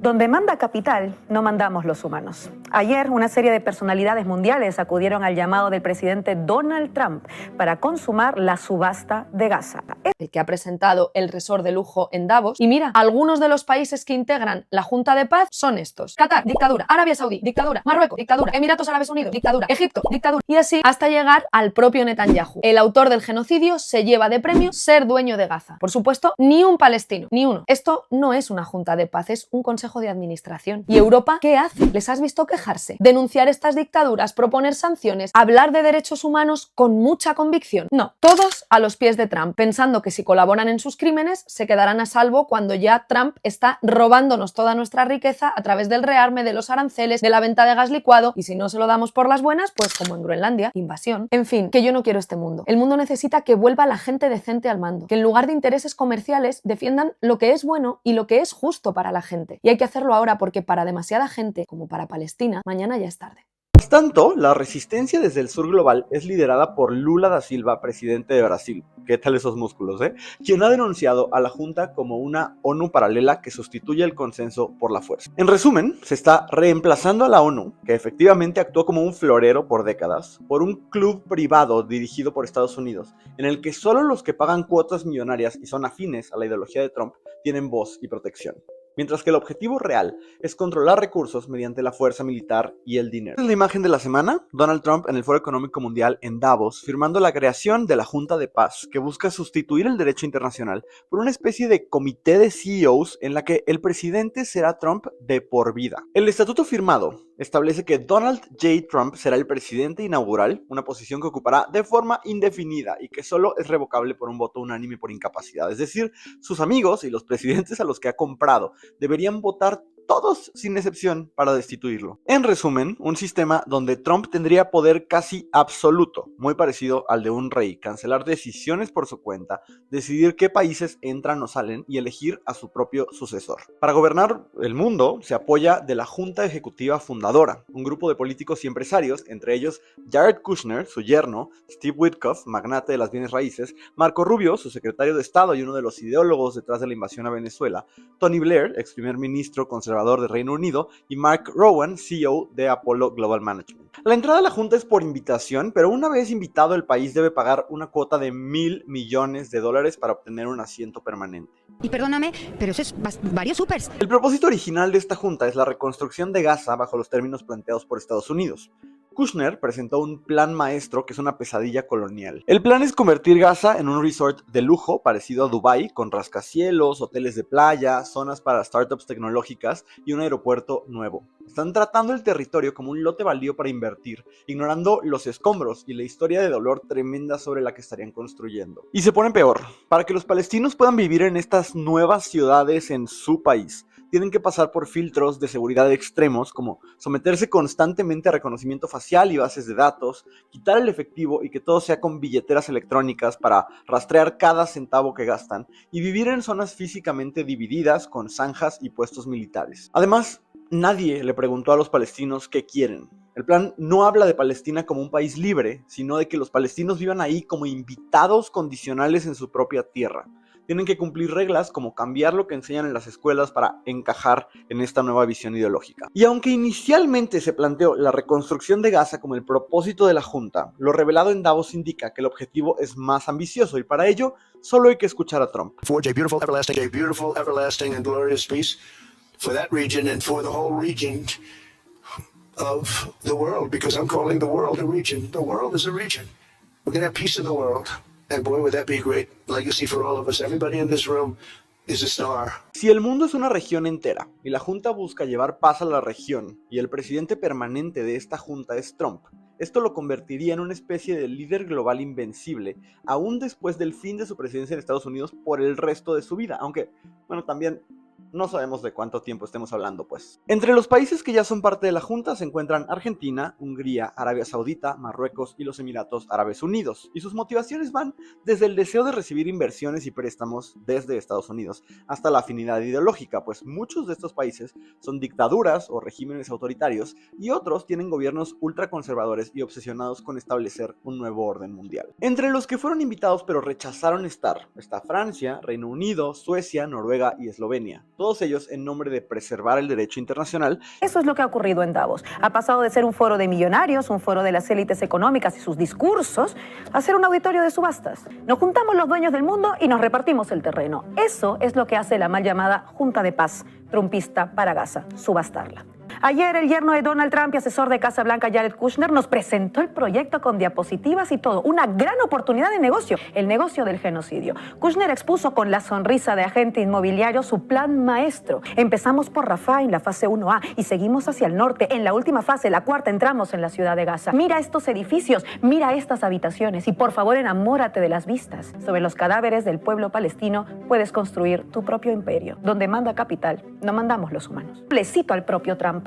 Donde manda capital, no mandamos los humanos. Ayer, una serie de personalidades mundiales acudieron al llamado del presidente Donald Trump para consumar la subasta de Gaza. El que ha presentado el resort de lujo en Davos. Y mira, algunos de los países que integran la Junta de Paz son estos: Qatar, dictadura; Arabia Saudí, dictadura; Marruecos, dictadura; Emiratos Árabes Unidos, dictadura; Egipto, dictadura. Y así hasta llegar al propio Netanyahu. El autor del genocidio se lleva de premio ser dueño de Gaza. Por supuesto, ni un palestino, ni uno. Esto no es una Junta de Paz, es un consejo de administración. ¿Y Europa qué hace? ¿Les has visto quejarse? ¿Denunciar estas dictaduras? ¿Proponer sanciones? ¿Hablar de derechos humanos con mucha convicción? No, todos a los pies de Trump, pensando que si colaboran en sus crímenes se quedarán a salvo cuando ya Trump está robándonos toda nuestra riqueza a través del rearme, de los aranceles, de la venta de gas licuado, y si no se lo damos por las buenas, pues como en Groenlandia, invasión. En fin, que yo no quiero este mundo. El mundo necesita que vuelva la gente decente al mando, que en lugar de intereses comerciales defiendan lo que es bueno y lo que es justo para la gente. Y hay que hacerlo ahora, porque para demasiada gente, como para Palestina, mañana ya es tarde. Mientras tanto, la resistencia desde el sur global es liderada por Lula da Silva, presidente de Brasil. ¿Qué tal esos músculos, Quien ha denunciado a la Junta como una ONU paralela que sustituye el consenso por la fuerza. En resumen, se está reemplazando a la ONU, que efectivamente actuó como un florero por décadas, por un club privado dirigido por Estados Unidos, en el que solo los que pagan cuotas millonarias y son afines a la ideología de Trump tienen voz y protección. Mientras que el objetivo real es controlar recursos mediante la fuerza militar y el dinero. Esta es la imagen de la semana: Donald Trump en el Foro Económico Mundial en Davos, firmando la creación de la Junta de Paz, que busca sustituir el derecho internacional por una especie de comité de CEOs en la que el presidente será Trump de por vida. El estatuto firmado establece que Donald J. Trump será el presidente inaugural, una posición que ocupará de forma indefinida y que solo es revocable por un voto unánime por incapacidad. Es decir, sus amigos y los presidentes a los que ha comprado deberían votar todos sin excepción para destituirlo. En resumen, un sistema donde Trump tendría poder casi absoluto, muy parecido al de un rey, cancelar decisiones por su cuenta, decidir qué países entran o salen y elegir a su propio sucesor. Para gobernar el mundo se apoya de la Junta Ejecutiva Fundadora, un grupo de políticos y empresarios, entre ellos Jared Kushner, su yerno, Steve Witkoff, magnate de las bienes raíces, Marco Rubio, su secretario de Estado y uno de los ideólogos detrás de la invasión a Venezuela, Tony Blair, ex primer ministro conservador de Reino Unido, y Mark Rowan, CEO de Apollo Global Management. La entrada a la Junta es por invitación, pero una vez invitado el país debe pagar una cuota de $1,000 millones para obtener un asiento permanente. Y perdóname, pero eso es varios supers. El propósito original de esta junta es la reconstrucción de Gaza bajo los términos planteados por Estados Unidos. Kushner presentó un plan maestro que es una pesadilla colonial. El plan es convertir Gaza en un resort de lujo parecido a Dubái, con rascacielos, hoteles de playa, zonas para startups tecnológicas y un aeropuerto nuevo. Están tratando el territorio como un lote baldío para invertir, ignorando los escombros y la historia de dolor tremenda sobre la que estarían construyendo. Y se pone peor. Para que los palestinos puedan vivir en estas nuevas ciudades en su país, tienen que pasar por filtros de seguridad extremos, como someterse constantemente a reconocimiento facial y bases de datos, quitar el efectivo y que todo sea con billeteras electrónicas para rastrear cada centavo que gastan, y vivir en zonas físicamente divididas con zanjas y puestos militares. Además, nadie le preguntó a los palestinos qué quieren. El plan no habla de Palestina como un país libre, sino de que los palestinos vivan ahí como invitados condicionales en su propia tierra. Tienen que cumplir reglas como cambiar lo que enseñan en las escuelas para encajar en esta nueva visión ideológica. Y aunque inicialmente se planteó la reconstrucción de Gaza como el propósito de la Junta, lo revelado en Davos indica que el objetivo es más ambicioso y para ello solo hay que escuchar a Trump. Forge a beautiful, everlasting and glorious peace for that region and for the whole region of the world, because I'm calling the world a region. The world is a region. We're going to have peace in the world. And boy, would that be a great legacy for all of us. Everybody in this room is a star. Si el mundo es una región entera y la Junta busca llevar paz a la región y el presidente permanente de esta Junta es Trump, esto lo convertiría en una especie de líder global invencible, aún después del fin de su presidencia en Estados Unidos por el resto de su vida, aunque, bueno, también no sabemos de cuánto tiempo estemos hablando, pues. Entre los países que ya son parte de la Junta se encuentran Argentina, Hungría, Arabia Saudita, Marruecos y los Emiratos Árabes Unidos, y sus motivaciones van desde el deseo de recibir inversiones y préstamos desde Estados Unidos hasta la afinidad ideológica, pues muchos de estos países son dictaduras o regímenes autoritarios y otros tienen gobiernos ultraconservadores y obsesionados con establecer un nuevo orden mundial. Entre los que fueron invitados pero rechazaron estar, está Francia, Reino Unido, Suecia, Noruega y Eslovenia. todos ellos en nombre de preservar el derecho internacional. Eso es lo que ha ocurrido en Davos. Ha pasado de ser un foro de millonarios, un foro de las élites económicas y sus discursos, a ser un auditorio de subastas. Nos juntamos los dueños del mundo y nos repartimos el terreno. Eso es lo que hace la mal llamada Junta de Paz trumpista para Gaza, subastarla. Ayer el yerno de Donald Trump y asesor de Casa Blanca Jared Kushner nos presentó el proyecto con diapositivas y todo. Una gran oportunidad de negocio, el negocio del genocidio. Kushner expuso con la sonrisa de agente inmobiliario su plan maestro. Empezamos por Rafah en la fase 1A y seguimos hacia el norte. En la última fase, la cuarta, entramos en la ciudad de Gaza. Mira estos edificios, mira estas habitaciones y por favor enamórate de las vistas. Sobre los cadáveres del pueblo palestino puedes construir tu propio imperio. Donde manda capital, no mandamos los humanos. Le cito al propio Trump.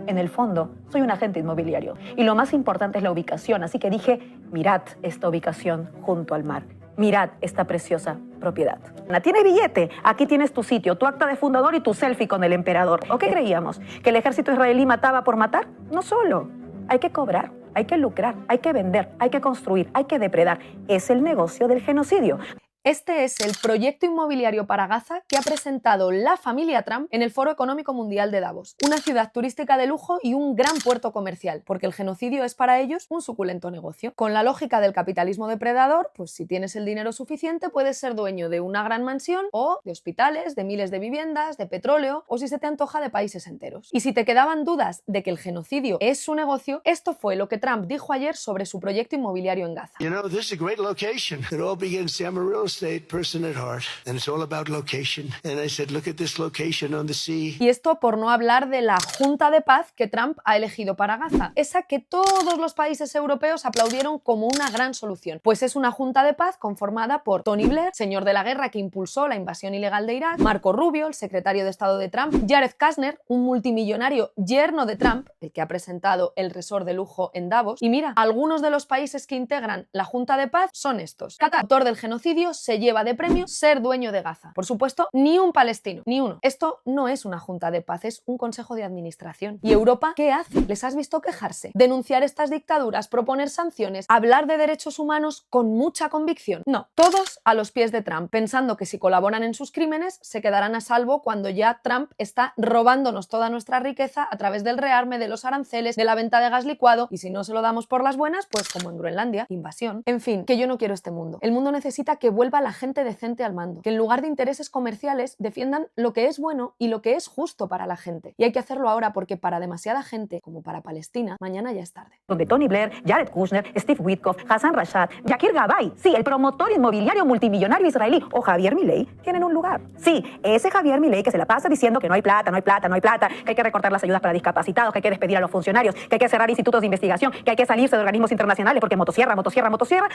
En el fondo, soy un agente inmobiliario y lo más importante es la ubicación, así que dije, mirad esta ubicación junto al mar, mirad esta preciosa propiedad. Tiene billete, aquí tienes tu sitio, tu acta de fundador y tu selfie con el emperador. ¿O qué creíamos? ¿Que el ejército israelí mataba por matar? No solo, hay que cobrar, hay que lucrar, hay que vender, hay que construir, hay que depredar. Es el negocio del genocidio. Este es el proyecto inmobiliario para Gaza que ha presentado la familia Trump en el Foro Económico Mundial de Davos. Una ciudad turística de lujo y un gran puerto comercial, porque el genocidio es para ellos un suculento negocio. Con la lógica del capitalismo depredador, pues si tienes el dinero suficiente puedes ser dueño de una gran mansión o de hospitales, de miles de viviendas, de petróleo o si se te antoja de países enteros. Y si te quedaban dudas de que el genocidio es su negocio, esto fue lo que Trump dijo ayer sobre su proyecto inmobiliario en Gaza. You know, this is a great location. It all begins, see, I'm a real estate person at heart, and it's all about location. And I said, look at this location on the sea. Y esto por no hablar de la Junta de Paz que Trump ha elegido para Gaza, esa que todos los países europeos aplaudieron como una gran solución. Pues es una Junta de Paz conformada por Tony Blair, señor de la guerra que impulsó la invasión ilegal de Irak, Marco Rubio, el secretario de Estado de Trump, Jared Kushner, un multimillonario yerno de Trump, el que ha presentado el resort de lujo en Davos. Y mira, algunos de los países que integran la Junta de Paz son estos. Qatar, autor del genocidio, se lleva de premio ser dueño de Gaza. Por supuesto, ni un palestino, ni uno. Esto no es una Junta de Paz, es un consejo de administración. ¿Y Europa qué hace? ¿Les has visto quejarse? ¿Denunciar estas dictaduras? ¿Proponer sanciones? ¿Hablar de derechos humanos con mucha convicción? No, todos a los pies de Trump, pensando que si colaboran en sus crímenes se quedarán a salvo cuando ya Trump está robándonos toda nuestra riqueza a través del rearme, de los aranceles, de la venta de gas licuado, y si no se lo damos por las buenas, pues como en Groenlandia, invasión. En fin, que yo no quiero este mundo. El mundo necesita que vuelva la gente decente al mando, que en lugar de intereses comerciales defiendan lo que es bueno y lo que es justo para la gente. Y hay que hacerlo ahora porque para demasiada gente, como para Palestina, mañana ya es tarde. Donde Tony Blair, Jared Kushner, Steve Witkoff, Hassan Rashad, Yakir Gabay, sí, el promotor inmobiliario multimillonario israelí, o Javier Milei, tienen un lugar. Sí, ese Javier Milei que se la pasa diciendo que no hay plata, no hay plata, no hay plata, que hay que recortar las ayudas para discapacitados, que hay que despedir a los funcionarios, que hay que cerrar institutos de investigación, que hay que salirse de organismos internacionales porque motosierra,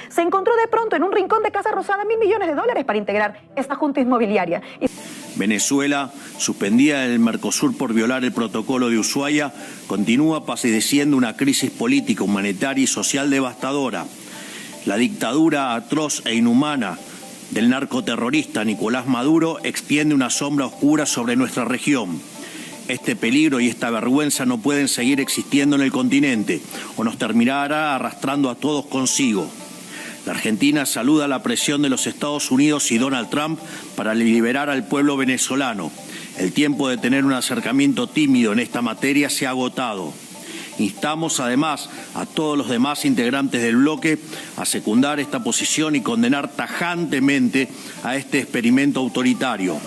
se encontró de pronto en un rincón de Casa Rosada $1.000 millones para integrar esta junta inmobiliaria. Venezuela, suspendida del Mercosur por violar el protocolo de Ushuaia, continúa padeciendo una crisis política, humanitaria y social devastadora. La dictadura atroz e inhumana del narcoterrorista Nicolás Maduro extiende una sombra oscura sobre nuestra región. Este peligro y esta vergüenza no pueden seguir existiendo en el continente o nos terminará arrastrando a todos consigo. La Argentina saluda la presión de los Estados Unidos y Donald Trump para liberar al pueblo venezolano. El tiempo de tener un acercamiento tímido en esta materia se ha agotado. Instamos además a todos los demás integrantes del bloque a secundar esta posición y condenar tajantemente a este experimento autoritario.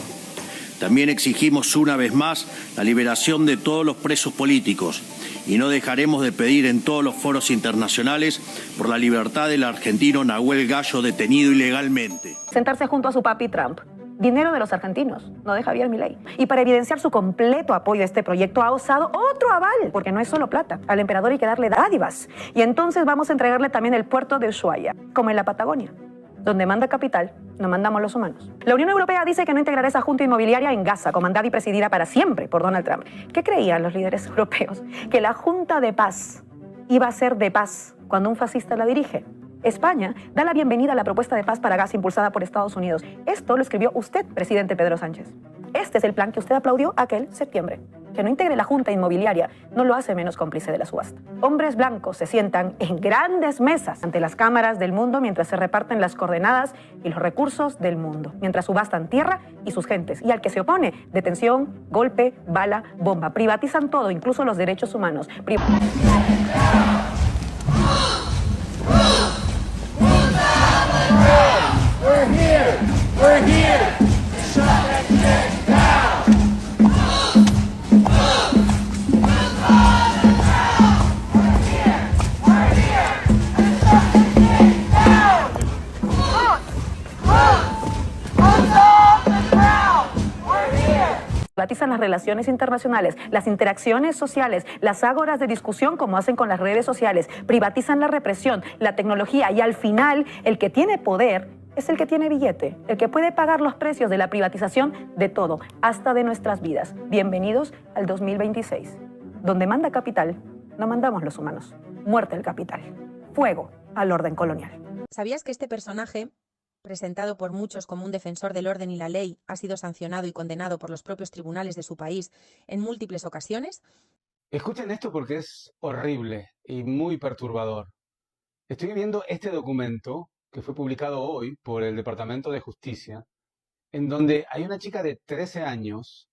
También exigimos una vez más la liberación de todos los presos políticos y no dejaremos de pedir en todos los foros internacionales por la libertad del argentino Nahuel Gallo detenido ilegalmente. Sentarse junto a su papi Trump. Dinero de los argentinos, no de Javier Milei. Y para evidenciar su completo apoyo a este proyecto ha osado otro aval, porque no es solo plata. Al emperador hay que darle dádivas. Y entonces vamos a entregarle también el puerto de Ushuaia, como en la Patagonia. Donde manda capital, no mandamos los humanos. La Unión Europea dice que no integrará esa junta inmobiliaria en Gaza, comandada y presidida para siempre por Donald Trump. ¿Qué creían los líderes europeos? ¿Que la Junta de Paz iba a ser de paz cuando un fascista la dirige? España da la bienvenida a la propuesta de paz para Gaza impulsada por Estados Unidos. Esto lo escribió usted, presidente Pedro Sánchez. Este es el plan que usted aplaudió aquel septiembre. Que no integre la Junta Inmobiliaria no lo hace menos cómplice de la subasta. Hombres blancos se sientan en grandes mesas ante las cámaras del mundo mientras se reparten las coordenadas y los recursos del mundo, mientras subastan tierra y sus gentes. Y al que se opone, detención, golpe, bala, bomba. Privatizan todo, incluso los derechos humanos. Privatizan las relaciones internacionales, las interacciones sociales, las ágoras de discusión como hacen con las redes sociales, privatizan la represión, la tecnología y al final el que tiene poder es el que tiene billete, el que puede pagar los precios de la privatización de todo, hasta de nuestras vidas. Bienvenidos al 2026. Donde manda capital, no mandamos los humanos. Muerte al capital. Fuego al orden colonial. ¿Sabías que este personaje, presentado por muchos como un defensor del orden y la ley, ha sido sancionado y condenado por los propios tribunales de su país en múltiples ocasiones? Escuchen esto porque es horrible y muy perturbador. Estoy viendo este documento que fue publicado hoy por el Departamento de Justicia, en donde hay una chica de 13 años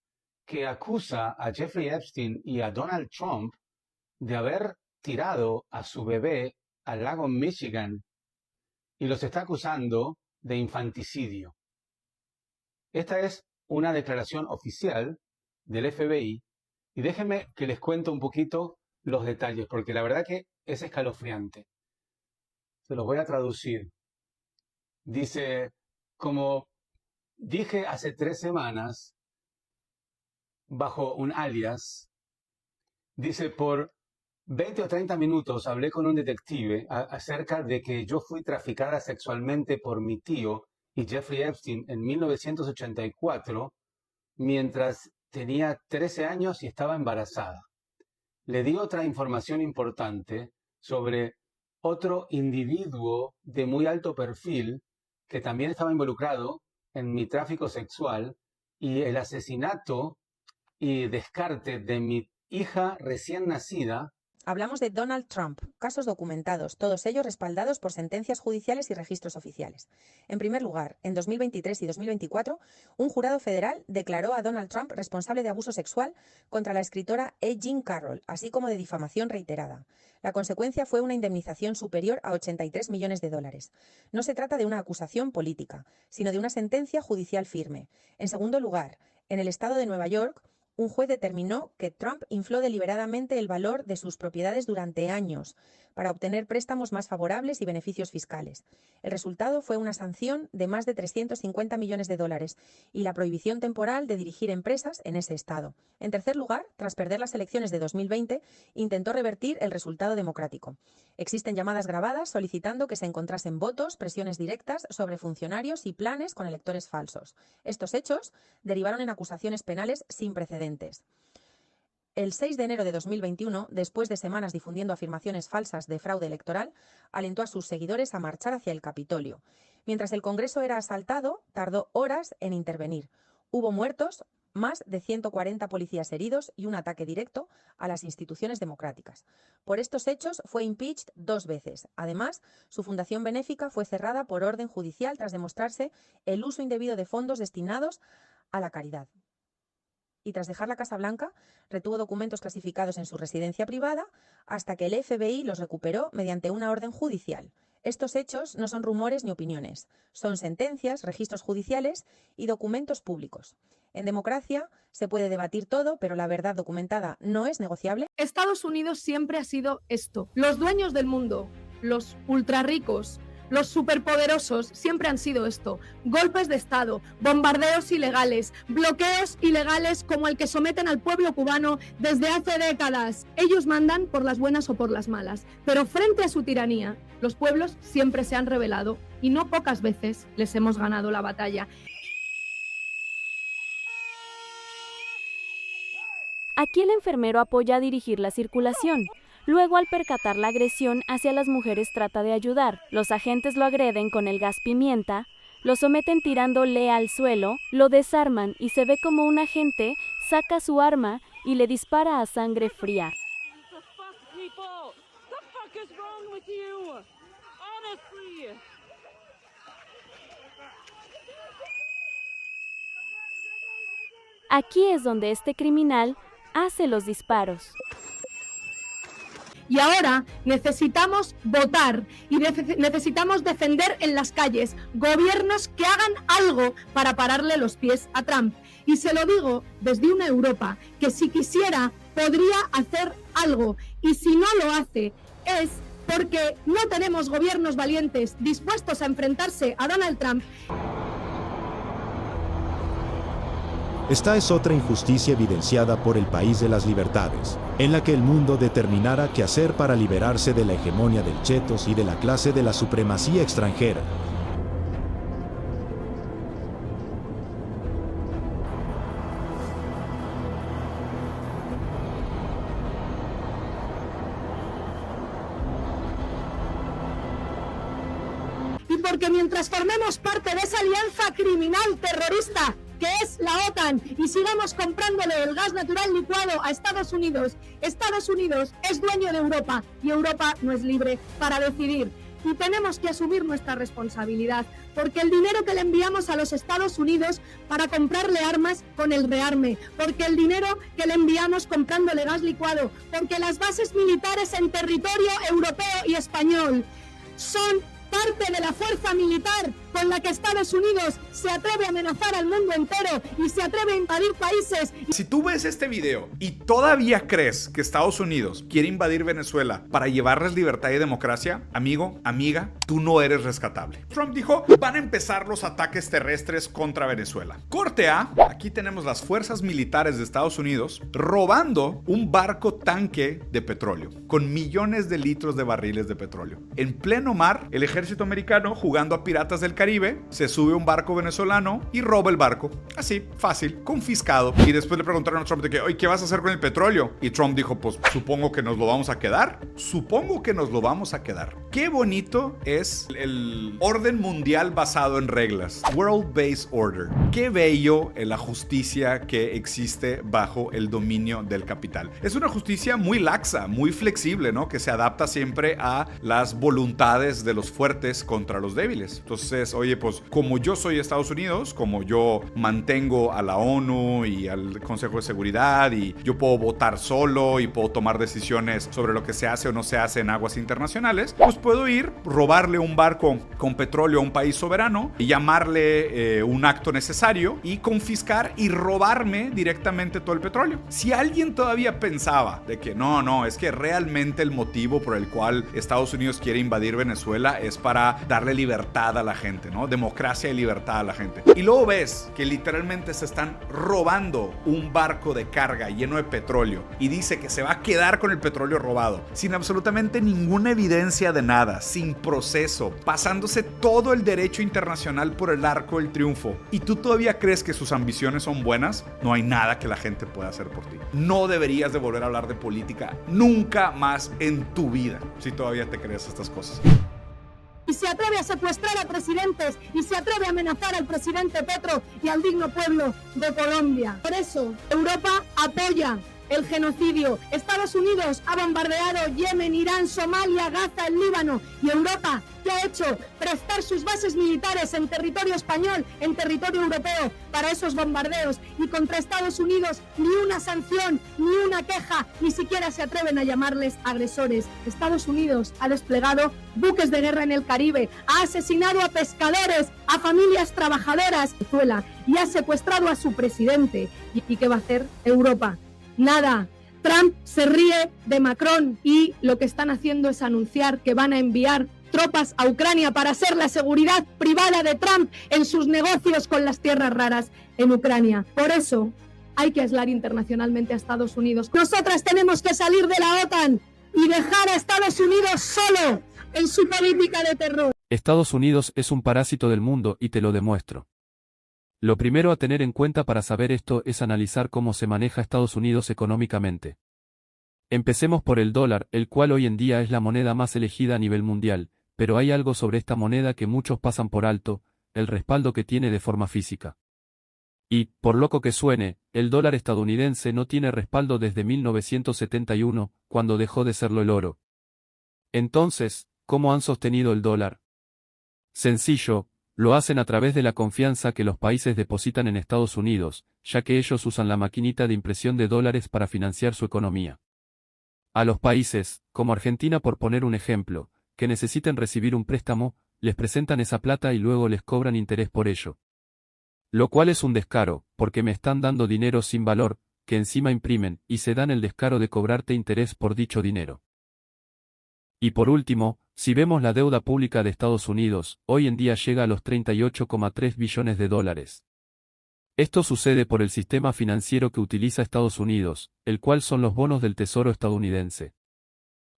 que acusa a Jeffrey Epstein y a Donald Trump de haber tirado a su bebé al lago Michigan y los está acusando de infanticidio. Esta es una declaración oficial del FBI y déjenme que les cuento un poquito los detalles porque la verdad que es escalofriante. Se los voy a traducir. Dice, como dije hace 3 semanas, bajo un alias, dice, por 20 o 30 minutos hablé con un detective acerca de que yo fui traficada sexualmente por mi tío y Jeffrey Epstein en 1984 mientras tenía 13 años y estaba embarazada. Le di otra información importante sobre otro individuo de muy alto perfil que también estaba involucrado en mi tráfico sexual y el asesinato y descarte de mi hija recién nacida. Hablamos de Donald Trump, casos documentados, todos ellos respaldados por sentencias judiciales y registros oficiales. En primer lugar, en 2023 y 2024, un jurado federal declaró a Donald Trump responsable de abuso sexual contra la escritora E. Jean Carroll, así como de difamación reiterada. La consecuencia fue una indemnización superior a 83 millones de dólares. No se trata de una acusación política, sino de una sentencia judicial firme. En segundo lugar, en el estado de Nueva York, un juez determinó que Trump infló deliberadamente el valor de sus propiedades durante años para obtener préstamos más favorables y beneficios fiscales. El resultado fue una sanción de más de 350 millones de dólares y la prohibición temporal de dirigir empresas en ese estado. En tercer lugar, tras perder las elecciones de 2020, intentó revertir el resultado democrático. Existen llamadas grabadas solicitando que se encontrasen votos, presiones directas sobre funcionarios y planes con electores falsos. Estos hechos derivaron en acusaciones penales sin precedentes. El 6 de enero de 2021, después de semanas difundiendo afirmaciones falsas de fraude electoral, alentó a sus seguidores a marchar hacia el Capitolio. Mientras el Congreso era asaltado, tardó horas en intervenir. Hubo muertos, más de 140 policías heridos y un ataque directo a las instituciones democráticas. Por estos hechos fue impeached 2 veces. Además, su fundación benéfica fue cerrada por orden judicial tras demostrarse el uso indebido de fondos destinados a la caridad. Y tras dejar la Casa Blanca, retuvo documentos clasificados en su residencia privada hasta que el FBI los recuperó mediante una orden judicial. Estos hechos no son rumores ni opiniones, son sentencias, registros judiciales y documentos públicos. En democracia se puede debatir todo, pero la verdad documentada no es negociable. Estados Unidos siempre ha sido esto. Los dueños del mundo, los ultrarricos, los superpoderosos siempre han sido esto: golpes de Estado, bombardeos ilegales, bloqueos ilegales como el que someten al pueblo cubano desde hace décadas. Ellos mandan por las buenas o por las malas, pero frente a su tiranía, los pueblos siempre se han rebelado y no pocas veces les hemos ganado la batalla. Aquí el enfermero apoya a dirigir la circulación. Luego, al percatar la agresión hacia las mujeres, trata de ayudar. Los agentes lo agreden con el gas pimienta, lo someten tirándole al suelo, lo desarman y se ve como un agente saca su arma y le dispara a sangre fría. Aquí es donde este criminal hace los disparos. Y ahora necesitamos votar y necesitamos defender en las calles gobiernos que hagan algo para pararle los pies a Trump. Y se lo digo desde una Europa que si quisiera podría hacer algo. Y si no lo hace es porque no tenemos gobiernos valientes dispuestos a enfrentarse a Donald Trump. Esta es otra injusticia evidenciada por el país de las libertades, en la que el mundo determinara qué hacer para liberarse de la hegemonía del chetos y de la clase de la supremacía extranjera. Y porque mientras formemos parte de esa alianza criminal terrorista que es la OTAN y sigamos comprándole el gas natural licuado a Estados Unidos es dueño de Europa y Europa no es libre para decidir. Y tenemos que asumir nuestra responsabilidad, porque el dinero que le enviamos a los Estados Unidos para comprarle armas con el rearme, porque el dinero que le enviamos comprándole gas licuado, porque las bases militares en territorio europeo y español son parte de la fuerza militar con la que Estados Unidos se atreve a amenazar al mundo entero y se atreve a invadir países. Si tú ves este video y todavía crees que Estados Unidos quiere invadir Venezuela para llevarles libertad y democracia, amigo, amiga, tú no eres rescatable. Trump dijo, van a empezar los ataques terrestres contra Venezuela. Corte A, aquí tenemos las fuerzas militares de Estados Unidos robando un barco tanque de petróleo con millones de litros de barriles de petróleo. En pleno mar, el ejército americano, jugando a piratas del Caribe, se sube a un barco venezolano y roba el barco. Así, fácil, confiscado. Y después le preguntaron a Trump de que, oye, ¿qué vas a hacer con el petróleo? Y Trump dijo, pues supongo que nos lo vamos a quedar. Supongo que nos lo vamos a quedar. Qué bonito es el orden mundial basado en reglas. World-Based Order. Qué bello la justicia que existe bajo el dominio del capital. Es una justicia muy laxa, muy flexible, ¿no? Que se adapta siempre a las voluntades de los fuertes contra los débiles. Entonces, oye, pues como yo soy Estados Unidos, como yo mantengo a la ONU y al Consejo de Seguridad y yo puedo votar solo y puedo tomar decisiones sobre lo que se hace o no se hace en aguas internacionales, pues puedo ir, robarle un barco con petróleo a un país soberano y llamarle un acto necesario y confiscar y robarme directamente todo el petróleo. Si alguien todavía pensaba de que no, es que realmente el motivo por el cual Estados Unidos quiere invadir Venezuela es para darle libertad a la gente, ¿no? Democracia y libertad a la gente. Y luego ves que literalmente se están robando un barco de carga lleno de petróleo y dice que se va a quedar con el petróleo robado, sin absolutamente ninguna evidencia de nada, sin proceso, pasándose todo el derecho internacional por el arco del triunfo. ¿Y tú todavía crees que sus ambiciones son buenas? No hay nada que la gente pueda hacer por ti. No deberías de volver a hablar de política nunca más en tu vida, si todavía te crees estas cosas. Y se atreve a secuestrar a presidentes y se atreve a amenazar al presidente Petro y al digno pueblo de Colombia. Por eso, Europa apoya el genocidio. Estados Unidos ha bombardeado Yemen, Irán, Somalia, Gaza, el Líbano. Y Europa, ¿qué ha hecho? Prestar sus bases militares en territorio español, en territorio europeo, para esos bombardeos. Y contra Estados Unidos, ni una sanción, ni una queja, ni siquiera se atreven a llamarles agresores. Estados Unidos ha desplegado buques de guerra en el Caribe, ha asesinado a pescadores, a familias trabajadoras de Venezuela y ha secuestrado a su presidente. ¿Y qué va a hacer Europa? Nada. Trump se ríe de Macron y lo que están haciendo es anunciar que van a enviar tropas a Ucrania para ser la seguridad privada de Trump en sus negocios con las tierras raras en Ucrania. Por eso hay que aislar internacionalmente a Estados Unidos. Nosotras tenemos que salir de la OTAN y dejar a Estados Unidos solo en su política de terror. Estados Unidos es un parásito del mundo y te lo demuestro. Lo primero a tener en cuenta para saber esto es analizar cómo se maneja Estados Unidos económicamente. Empecemos por el dólar, el cual hoy en día es la moneda más elegida a nivel mundial, pero hay algo sobre esta moneda que muchos pasan por alto, el respaldo que tiene de forma física. Y, por loco que suene, el dólar estadounidense no tiene respaldo desde 1971, cuando dejó de serlo el oro. Entonces, ¿cómo han sostenido el dólar? Sencillo, lo hacen a través de la confianza que los países depositan en Estados Unidos, ya que ellos usan la maquinita de impresión de dólares para financiar su economía. A los países, como Argentina por poner un ejemplo, que necesiten recibir un préstamo, les presentan esa plata y luego les cobran interés por ello. Lo cual es un descaro, porque me están dando dinero sin valor, que encima imprimen, y se dan el descaro de cobrarte interés por dicho dinero. Y por último, si vemos la deuda pública de Estados Unidos, hoy en día llega a los 38,3 billones de dólares. Esto sucede por el sistema financiero que utiliza Estados Unidos, el cual son los bonos del Tesoro estadounidense.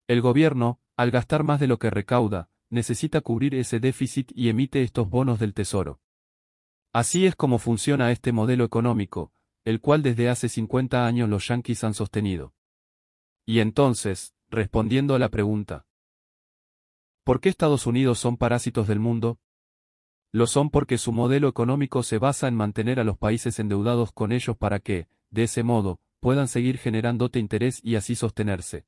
El gobierno, al gastar más de lo que recauda, necesita cubrir ese déficit y emite estos bonos del Tesoro. Así es como funciona este modelo económico, el cual desde hace 50 años los yanquis han sostenido. Y entonces, respondiendo a la pregunta, ¿por qué Estados Unidos son parásitos del mundo? Lo son porque su modelo económico se basa en mantener a los países endeudados con ellos para que, de ese modo, puedan seguir generándote interés y así sostenerse.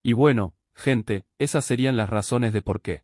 Y bueno, gente, esas serían las razones de por qué.